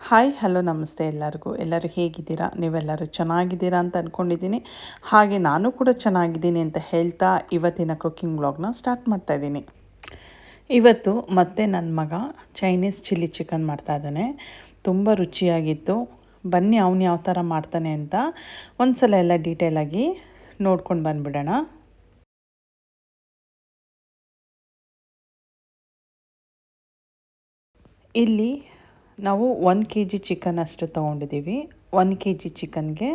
Hi hello ನಮಸ್ತೆ ಎಲ್ಲರೂ ಹೇಗಿದ್ದೀರಾ? ನೀವೆಲ್ಲರೂ ಚೆನ್ನಾಗಿದ್ದೀರಾ ಅಂತ ಅಂದ್ಕೊಂಡಿದ್ದೀನಿ. ಹಾಗೆ ನಾನು ಕೂಡ ಚೆನ್ನಾಗಿದ್ದೀನಿ ಅಂತ ಹೇಳ್ತಾ ಇವತ್ತಿನ ಕುಕ್ಕಿಂಗ್ ವ್ಲಾಗ್ನ ಸ್ಟಾರ್ಟ್ ಮಾಡ್ತಾಯಿದ್ದೀನಿ. ಇವತ್ತು ಮತ್ತೆ ನನ್ನ ಮಗ ಚೈನೀಸ್ ಚಿಲ್ಲಿ ಚಿಕನ್ ಮಾಡ್ತಾಯಿದ್ದಾನೆ. ತುಂಬ ರುಚಿಯಾಗಿತ್ತು. ಬನ್ನಿ ಅವನು ಯಾವ ಥರ ಮಾಡ್ತಾನೆ ಅಂತ ಒಂದು ಸಲ ಎಲ್ಲ ಡೀಟೇಲಾಗಿ ನೋಡ್ಕೊಂಡು ಬಂದುಬಿಡೋಣ. ಇಲ್ಲಿ ನಾವು 1 kg ಚಿಕನ್ ಅಷ್ಟು ತೊಗೊಂಡಿದ್ದೀವಿ. 1 kg ಚಿಕನ್ಗೆ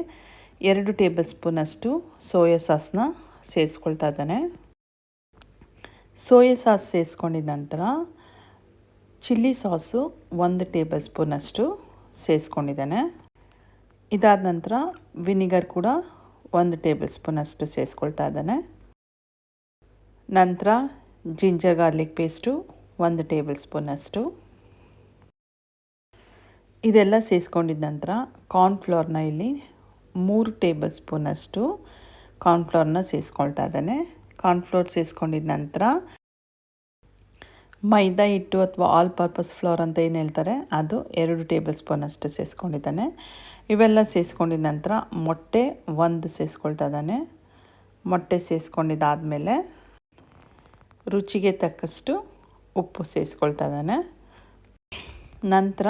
2 ಟೇಬಲ್ ಸ್ಪೂನಷ್ಟು ಸೋಯಾ ಸಾಸನ್ನ ಸೇರಿಸ್ಕೊಳ್ತಾ ಇದ್ದಾನೆ. ಸೋಯಾ ಸಾಸ್ ಸೇರಿಸ್ಕೊಂಡಿದ ನಂತರ ಚಿಲ್ಲಿ ಸಾಸು 1 ಟೇಬಲ್ ಸ್ಪೂನಷ್ಟು ಸೇರಿಸ್ಕೊಂಡಿದ್ದಾನೆ. ಇದಾದ ನಂತರ ವಿನಿಗರ್ ಕೂಡ 1 ಟೇಬಲ್ ಸ್ಪೂನಷ್ಟು ಸೇರಿಸ್ಕೊಳ್ತಾ ಇದ್ದಾನೆ. ನಂತರ ಜಿಂಜರ್ ಗಾರ್ಲಿಕ್ ಪೇಸ್ಟು 1 ಟೇಬಲ್ ಸ್ಪೂನಷ್ಟು. ಇದೆಲ್ಲ ಸೇರಿಸ್ಕೊಂಡಿದ್ದ ನಂತರ ಕಾರ್ನ್ಫ್ಲೋರ್ನ ಇಲ್ಲಿ 3 ಟೇಬಲ್ ಸ್ಪೂನಷ್ಟು ಕಾರ್ನ್ಫ್ಲೋರ್ನ ಸೇರಿಸ್ಕೊಳ್ತಾ ಇದ್ದಾನೆ. ಕಾರ್ನ್ಫ್ಲೋರ್ ಸೇರಿಸ್ಕೊಂಡಿದ್ದ ನಂತರ ಮೈದಾ ಹಿಟ್ಟು ಅಥವಾ ಆಲ್ ಪರ್ಪಸ್ ಫ್ಲೋರ್ ಅಂತ ಏನು ಹೇಳ್ತಾರೆ ಅದು 2 ಟೇಬಲ್ ಸ್ಪೂನಷ್ಟು ಸೇರಿಸ್ಕೊಂಡಿದ್ದಾನೆ. ಇವೆಲ್ಲ ಸೇರಿಸ್ಕೊಂಡಿದ್ದ ನಂತರ ಮೊಟ್ಟೆ 1 ಸೇರಿಸ್ಕೊಳ್ತಾ ಇದ್ದಾನೆ. ಮೊಟ್ಟೆ ಸೇರಿಸ್ಕೊಂಡಿದ್ದಾದಮೇಲೆ ರುಚಿಗೆ ತಕ್ಕಷ್ಟು ಉಪ್ಪು ಸೇರಿಸ್ಕೊಳ್ತಾ ಇದ್ದಾನೆ. ನಂತರ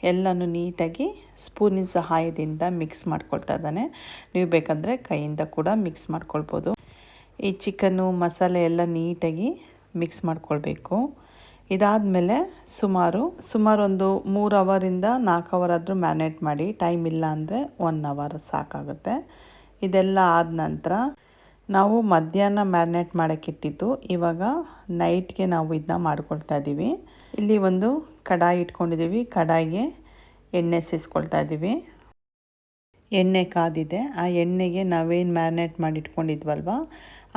ಎಲ್ಲನೂ ನೀಟಾಗಿ ಸ್ಪೂನಿನ ಸಹಾಯದಿಂದ ಮಿಕ್ಸ್ ಮಾಡ್ಕೊಳ್ತಾ ಇದ್ದಾನೆ. ನೀವು ಬೇಕಂದರೆ ಕೈಯಿಂದ ಕೂಡ ಮಿಕ್ಸ್ ಮಾಡ್ಕೊಳ್ಬೋದು. ಈ ಚಿಕನ್ನು ಮಸಾಲೆ ಎಲ್ಲ ನೀಟಾಗಿ ಮಿಕ್ಸ್ ಮಾಡ್ಕೊಳ್ಬೇಕು. ಇದಾದಮೇಲೆ ಸುಮಾರು ಒಂದು 3 ಅವರಿಂದ 4 ಅವರ್ ಆದರೂ ಮ್ಯಾರಿನೇಟ್ ಮಾಡಿ. ಟೈಮ್ ಇಲ್ಲ ಅಂದರೆ 1 ಅವರ್ ಸಾಕಾಗುತ್ತೆ. ಇದೆಲ್ಲ ಆದ ನಂತರ ನಾವು ಮಧ್ಯಾಹ್ನ ಮ್ಯಾರಿನೇಟ್ ಮಾಡೋಕ್ಕಿಟ್ಟಿದ್ದು ಇವಾಗ ನೈಟ್ಗೆ ನಾವು ಇದನ್ನ ಮಾಡ್ಕೊಳ್ತಾ ಇದ್ದೀವಿ. ಇಲ್ಲಿ ಒಂದು ಕಡಾಯಿ ಇಟ್ಕೊಂಡಿದ್ದೀವಿ. ಕಡಾಯಿಗೆ ಎಣ್ಣೆ ಸೇರಿಸ್ಕೊಳ್ತಾ ಇದ್ದೀವಿ. ಎಣ್ಣೆ ಕಾದಿದೆ. ಆ ಎಣ್ಣೆಗೆ ನಾವೇನು ಮ್ಯಾರಿನೇಟ್ ಮಾಡಿ ಇಟ್ಕೊಂಡಿದ್ವಲ್ವ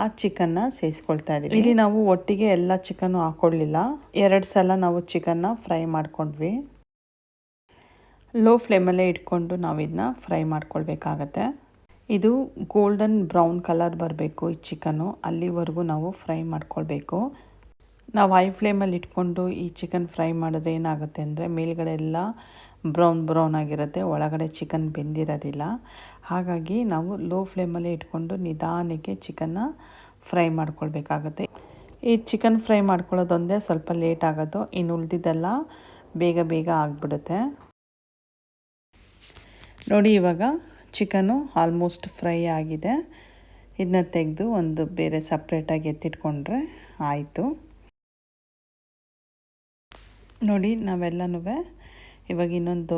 ಆ ಚಿಕನ್ನ ಸೇರಿಸ್ಕೊಳ್ತಾ ಇದ್ದೀವಿ. ಇಲ್ಲಿ ನಾವು ಒಟ್ಟಿಗೆ ಎಲ್ಲ ಚಿಕನ್ನು ಹಾಕ್ಕೊಳ್ಳಿಲ್ಲ. 2 ಸಲ ನಾವು ಚಿಕನ್ನ ಫ್ರೈ ಮಾಡ್ಕೊಂಡ್ವಿ. ಲೋ ಫ್ಲೇಮಲ್ಲೇ ಇಟ್ಕೊಂಡು ನಾವು ಇದನ್ನ ಫ್ರೈ ಮಾಡ್ಕೊಳ್ಬೇಕಾಗತ್ತೆ. ಇದು ಗೋಲ್ಡನ್ ಬ್ರೌನ್ ಕಲರ್ ಬರಬೇಕು ಈ ಚಿಕನ್ನು. ಅಲ್ಲಿವರೆಗೂ ನಾವು ಫ್ರೈ ಮಾಡ್ಕೊಳ್ಬೇಕು. ನಾವು ಹೈ ಫ್ಲೇಮಲ್ಲಿ ಇಟ್ಕೊಂಡು ಈ ಚಿಕನ್ ಫ್ರೈ ಮಾಡಿದ್ರೆ ಏನಾಗುತ್ತೆ ಅಂದರೆ ಮೇಲ್ಗಡೆ ಎಲ್ಲ ಬ್ರೌನ್ ಆಗಿರುತ್ತೆ, ಒಳಗಡೆ ಚಿಕನ್ ಬೆಂದಿರೋದಿಲ್ಲ. ಹಾಗಾಗಿ ನಾವು ಲೋ ಫ್ಲೇಮಲ್ಲೇ ಇಟ್ಕೊಂಡು ನಿಧಾನಕ್ಕೆ ಚಿಕನ್ನ ಫ್ರೈ ಮಾಡ್ಕೊಳ್ಬೇಕಾಗತ್ತೆ. ಈ ಚಿಕನ್ ಫ್ರೈ ಮಾಡ್ಕೊಳ್ಳೋದೊಂದೇ ಸ್ವಲ್ಪ ಲೇಟ್ ಆಗೋದು. ಇನ್ನು ಉಳಿದಿದ್ದೆಲ್ಲ ಬೇಗ ಆಗಿಬಿಡುತ್ತೆ. ನೋಡಿ ಇವಾಗ ಚಿಕನ್ನು ಆಲ್ಮೋಸ್ಟ್ ಫ್ರೈ ಆಗಿದೆ. ಇದನ್ನ ತೆಗೆದು ಒಂದು ಬೇರೆ ಸಪ್ರೇಟಾಗಿ ಎತ್ತಿಟ್ಕೊಂಡ್ರೆ ಆಯಿತು. ನೋಡಿ ನಾವೆಲ್ಲನೂ ಇವಾಗ ಇನ್ನೊಂದು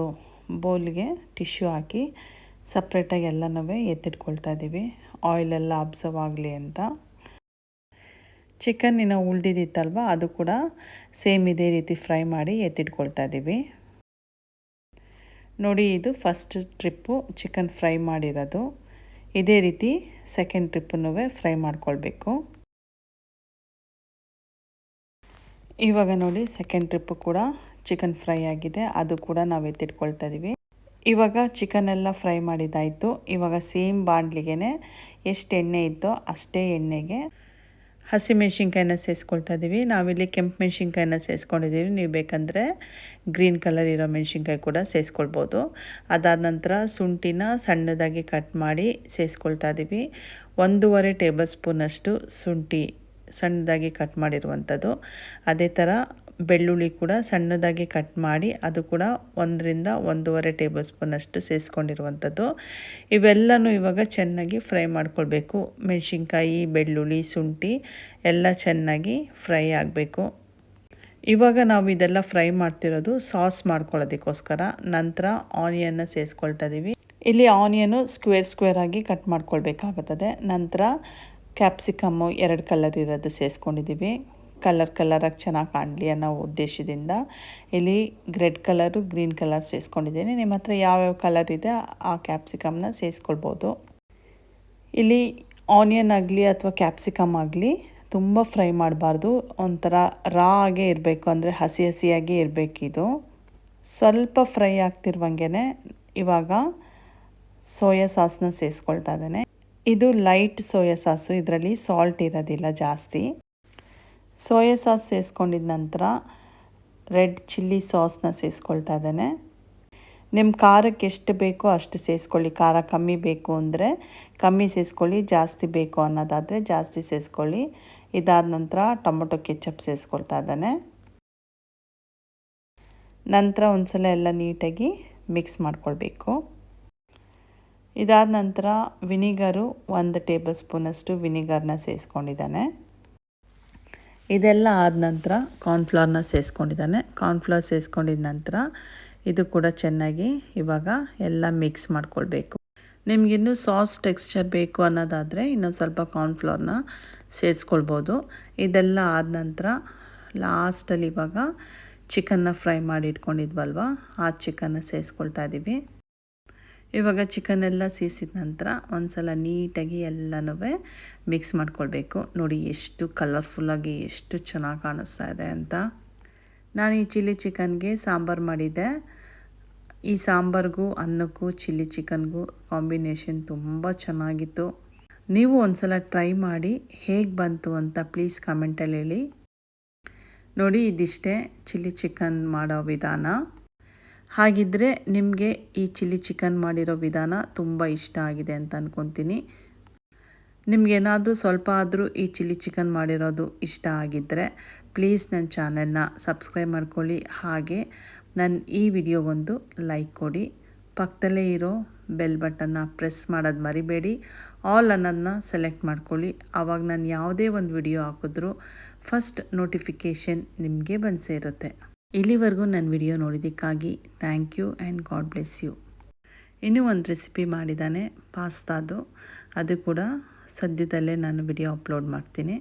ಬೌಲ್ಗೆ ಟಿಶ್ಯೂ ಹಾಕಿ ಸಪ್ರೇಟಾಗಿ ಎಲ್ಲನೂ ಎತ್ತಿಟ್ಕೊಳ್ತಾ ಇದ್ದೀವಿ, ಆಯಿಲೆಲ್ಲ ಅಬ್ಸರ್ವ್ ಆಗಲಿ ಅಂತ. ಚಿಕನ್ ಇನ್ನು ಉಳಿದಿತ್ತಲ್ವ ಅದು ಕೂಡ ಸೇಮ್ ಇದೇ ರೀತಿ ಫ್ರೈ ಮಾಡಿ ಎತ್ತಿಟ್ಕೊಳ್ತಾ ಇದ್ದೀವಿ. ನೋಡಿ ಇದು ಫಸ್ಟ್ ಟ್ರಿಪ್ಪು ಚಿಕನ್ ಫ್ರೈ ಮಾಡಿರೋದು. ಇದೇ ರೀತಿ ಸೆಕೆಂಡ್ ಟ್ರಿಪ್ಪನ್ನು ಫ್ರೈ ಮಾಡ್ಕೊಳ್ಬೇಕು. ಇವಾಗ ನೋಡಿ ಸೆಕೆಂಡ್ ಟ್ರಿಪ್ಪು ಕೂಡ ಚಿಕನ್ ಫ್ರೈ ಆಗಿದೆ. ಅದು ಕೂಡ ನಾವು ಎತ್ತಿಟ್ಕೊಳ್ತಾ ಇದ್ದೀವಿ. ಇವಾಗ ಚಿಕನ್ ಎಲ್ಲ ಫ್ರೈ ಮಾಡಿದ್ದಾಯಿತು. ಇವಾಗ ಸೇಮ್ ಬಾಣಲಿಗೆ ಎಷ್ಟು ಎಣ್ಣೆ ಇತ್ತೋ ಅಷ್ಟೇ ಎಣ್ಣೆಗೆ ಹಸಿಮೆಣ್ಸಿನ್ಕಾಯಿನ ಸೇರಿಸ್ಕೊಳ್ತಾ ಇದ್ದೀವಿ. ನಾವಿಲ್ಲಿ ಕೆಂಪು ಮೆಣ್ಸಿನ್ಕಾಯಿನ ಸೇರಿಸ್ಕೊಂಡಿದ್ದೀವಿ. ನೀವು ಬೇಕಂದರೆ ಗ್ರೀನ್ ಕಲರ್ ಇರೋ ಮೆಣ್ಸಿನ್ಕಾಯಿ ಕೂಡ ಸೇರಿಸ್ಕೊಳ್ಬೋದು. ಅದಾದ ನಂತರ ಶುಂಠಿನ ಸಣ್ಣದಾಗಿ ಕಟ್ ಮಾಡಿ ಸೇರಿಸ್ಕೊಳ್ತಾ ಇದ್ದೀವಿ. 1.5 ಟೇಬಲ್ ಸ್ಪೂನಷ್ಟು ಶುಂಠಿ ಸಣ್ಣದಾಗಿ ಕಟ್ ಮಾಡಿರುವಂಥದ್ದು. ಅದೇ ಥರ ಬೆಳ್ಳುಳ್ಳಿ ಕೂಡ ಸಣ್ಣದಾಗಿ ಕಟ್ ಮಾಡಿ ಅದು ಕೂಡ 1ರಿಂದ 1.5 ಟೇಬಲ್ ಸ್ಪೂನಷ್ಟು ಸೇರಿಸ್ಕೊಂಡಿರುವಂಥದ್ದು. ಇವೆಲ್ಲನೂ ಇವಾಗ ಚೆನ್ನಾಗಿ ಫ್ರೈ ಮಾಡ್ಕೊಳ್ಬೇಕು. ಮೆಣಸಿನ್ಕಾಯಿ, ಬೆಳ್ಳುಳ್ಳಿ, ಶುಂಠಿ ಎಲ್ಲ ಚೆನ್ನಾಗಿ ಫ್ರೈ ಆಗಬೇಕು. ಇವಾಗ ನಾವು ಇದೆಲ್ಲ ಫ್ರೈ ಮಾಡ್ತಿರೋದು ಸಾಸ್ ಮಾಡ್ಕೊಳ್ಳೋದಕ್ಕೋಸ್ಕರ. ನಂತರ ಆನಿಯನ್ನ ಸೇರಿಸ್ಕೊಳ್ತಾ ಇದ್ದೀವಿ. ಇಲ್ಲಿ ಆನಿಯನು ಸ್ಕ್ವೇರ್ ಆಗಿ ಕಟ್ ಮಾಡ್ಕೊಳ್ಬೇಕಾಗುತ್ತದೆ. ನಂತರ ಕ್ಯಾಪ್ಸಿಕಮ್ಮು 2 ಕಲರ್ ಇರೋದು ಸೇರಿಸ್ಕೊಂಡಿದ್ದೀವಿ. ಕಲರಾಗಿ ಚೆನ್ನಾಗಿ ಕಾಣಲಿ ಅನ್ನೋ ಉದ್ದೇಶದಿಂದ ಇಲ್ಲಿ ರೆಡ್ ಕಲರು, ಗ್ರೀನ್ ಕಲರ್ ಸೇರಿಸ್ಕೊಂಡಿದ್ದೀನಿ. ನಿಮ್ಮ ಹತ್ರ ಯಾವ್ಯಾವ ಕಲರ್ ಇದೆ ಆ ಕ್ಯಾಪ್ಸಿಕಮ್ನ ಸೇರಿಸ್ಕೊಳ್ಬೋದು. ಇಲ್ಲಿ ಆನಿಯನ್ ಆಗಲಿ ಅಥವಾ ಕ್ಯಾಪ್ಸಿಕಮ್ ಆಗಲಿ ತುಂಬ ಫ್ರೈ ಮಾಡಬಾರ್ದು. ಒಂಥರ ರಾ ಆಗೇ ಇರಬೇಕು, ಅಂದರೆ ಹಸಿಯಾಗೇ ಇರಬೇಕಿದು. ಸ್ವಲ್ಪ ಫ್ರೈ ಆಗ್ತಿರುವಂಗೆ ಇವಾಗ ಸೋಯಾ ಸಾಸನ್ನ ಸೇರಿಸ್ಕೊಳ್ತಾ ಇದ್ದಾನೆ. ಇದು ಲೈಟ್ ಸೋಯಾ ಸಾಸು, ಇದರಲ್ಲಿ ಸಾಲ್ಟ್ ಇರೋದಿಲ್ಲ ಜಾಸ್ತಿ. ಸೋಯಾ ಸಾಸ್ ಸೇರಿಸ್ಕೊಂಡಿದ ನಂತರ ರೆಡ್ ಚಿಲ್ಲಿ ಸಾಸ್ನ ಸೇರಿಸ್ಕೊಳ್ತಾ ಇದ್ದಾನೆ. ನಿಮ್ಮ ಖಾರಕ್ಕೆ ಎಷ್ಟು ಬೇಕೋ ಅಷ್ಟು ಸೇರಿಸ್ಕೊಳ್ಳಿ. ಖಾರ ಕಮ್ಮಿ ಬೇಕು ಅಂದರೆ ಕಮ್ಮಿ ಸೇರಿಸ್ಕೊಳ್ಳಿ, ಜಾಸ್ತಿ ಬೇಕು ಅನ್ನೋದಾದರೆ ಜಾಸ್ತಿ ಸೇರಿಸ್ಕೊಳ್ಳಿ. ಇದಾದ ನಂತರ ಟೊಮೊಟೊ ಕೆಚಪ್ ಸೇರಿಸ್ಕೊಳ್ತಾ ಇದ್ದಾನೆ. ನಂತರ ಒಂದು ಸಲ ಎಲ್ಲ ನೀಟಾಗಿ ಮಿಕ್ಸ್ ಮಾಡ್ಕೊಳ್ಬೇಕು. ಇದಾದ ನಂತರ ವಿನಿಗರು 1 ಟೇಬಲ್ ಸ್ಪೂನಷ್ಟು ವಿನಿಗರ್ನ ಸೇರಿಸ್ಕೊಂಡಿದ್ದಾನೆ. ಇದೆಲ್ಲ ಆದ ನಂತರ ಕಾರ್ನ್ಫ್ಲವರ್ನ ಸೇರಿಸ್ಕೊಂಡಿದ್ದಾನೆ. ಕಾರ್ನ್ಫ್ಲವರ್ ಸೇರಿಸ್ಕೊಂಡಿದ ನಂತರ ಇದು ಕೂಡ ಚೆನ್ನಾಗಿ ಇವಾಗ ಎಲ್ಲ ಮಿಕ್ಸ್ ಮಾಡ್ಕೊಳ್ಬೇಕು. ನಿಮಗಿನ್ನೂ ಸಾಸ್ ಟೆಕ್ಸ್ಚರ್ ಬೇಕು ಅನ್ನೋದಾದರೆ ಇನ್ನೊಂದು ಸ್ವಲ್ಪ ಕಾರ್ನ್ಫ್ಲವರ್ನ ಸೇರಿಸ್ಕೊಳ್ಬೋದು. ಇದೆಲ್ಲ ಆದ ನಂತರ ಲಾಸ್ಟಲ್ಲಿ ಇವಾಗ ಚಿಕನ್ನ ಫ್ರೈ ಮಾಡಿ ಇಟ್ಕೊಂಡಿದ್ವಲ್ವ, ಆ ಚಿಕನ್ನ ಸೇರಿಸ್ಕೊಳ್ತಾ ಇದ್ದೀವಿ. ಇವಾಗ ಚಿಕನ್ನೆಲ್ಲ ಸೇರಿಸಿದ ನಂತರ ಒಂದು ಸಲ ನೀಟಾಗಿ ಎಲ್ಲನೂ ಮಿಕ್ಸ್ ಮಾಡ್ಕೊಳ್ಬೇಕು. ನೋಡಿ ಎಷ್ಟು ಕಲರ್ಫುಲ್ಲಾಗಿ ಎಷ್ಟು ಚೆನ್ನಾಗಿ ಕಾಣಿಸ್ತಾ ಇದೆ ಅಂತ. ನಾನು ಈ ಚಿಲ್ಲಿ ಚಿಕನ್ಗೆ ಸಾಂಬಾರು ಮಾಡಿದ್ದೆ. ಈ ಸಾಂಬಾರಿಗೂ ಅನ್ನಕ್ಕೂ ಚಿಲ್ಲಿ ಚಿಕನ್ಗೂ ಕಾಂಬಿನೇಷನ್ ತುಂಬ ಚೆನ್ನಾಗಿತ್ತು. ನೀವು ಒಂದು ಸಲ ಟ್ರೈ ಮಾಡಿ ಹೇಗೆ ಬಂತು ಅಂತ ಪ್ಲೀಸ್ ಕಮೆಂಟಲ್ಲಿ ಹೇಳಿ. ನೋಡಿ, ಇದಿಷ್ಟೇ ಚಿಲ್ಲಿ ಚಿಕನ್ ಮಾಡೋ ವಿಧಾನ. ಹಾಗಿದ್ದರೆ ನಿಮಗೆ ಈ ಚಿಲ್ಲಿ ಚಿಕನ್ ಮಾಡಿರೋ ವಿಧಾನ ತುಂಬ ಇಷ್ಟ ಆಗಿದೆ ಅಂತ ಅಂದ್ಕೊತೀನಿ. ನಿಮಗೇನಾದರೂ ಸ್ವಲ್ಪ ಆದರೂ ಈ ಚಿಲ್ಲಿ ಚಿಕನ್ ಮಾಡಿರೋದು ಇಷ್ಟ ಆಗಿದ್ದರೆ ಪ್ಲೀಸ್ ನನ್ನ ಚಾನೆಲ್ನ ಸಬ್ಸ್ಕ್ರೈಬ್ ಮಾಡ್ಕೊಳ್ಳಿ. ಹಾಗೆ ನನ್ನ ಈ ವಿಡಿಯೋಗೊಂದು ಲೈಕ್ ಕೊಡಿ. ಪಕ್ಕದಲ್ಲೇ ಇರೋ ಬೆಲ್ ಬಟನ್ನ ಪ್ರೆಸ್ ಮಾಡೋದು ಮರಿಬೇಡಿ. ಆಲ್ ಅನ್ನೋದನ್ನ ಸೆಲೆಕ್ಟ್ ಮಾಡ್ಕೊಳ್ಳಿ. ಆವಾಗ ನಾನು ಯಾವುದೇ ಒಂದು ವಿಡಿಯೋ ಹಾಕಿದ್ರೂ ಫಸ್ಟ್ ನೋಟಿಫಿಕೇಷನ್ ನಿಮಗೆ ಬಂದು ಸೇರುತ್ತೆ. ಇಲ್ಲಿವರೆಗೂ ನನ್ನ ವಿಡಿಯೋ ನೋಡಿದ್ದಕ್ಕಾಗಿ thank you and God bless you. ಇನ್ನೂ ಒಂದು ರೆಸಿಪಿ ಮಾಡಿದ್ದಾನೆ ಪಾಸ್ತಾದು, ಅದು ಕೂಡ ಸದ್ಯದಲ್ಲೇ ನಾನು ವಿಡಿಯೋ ಅಪ್ಲೋಡ್ ಮಾಡ್ತೀನಿ.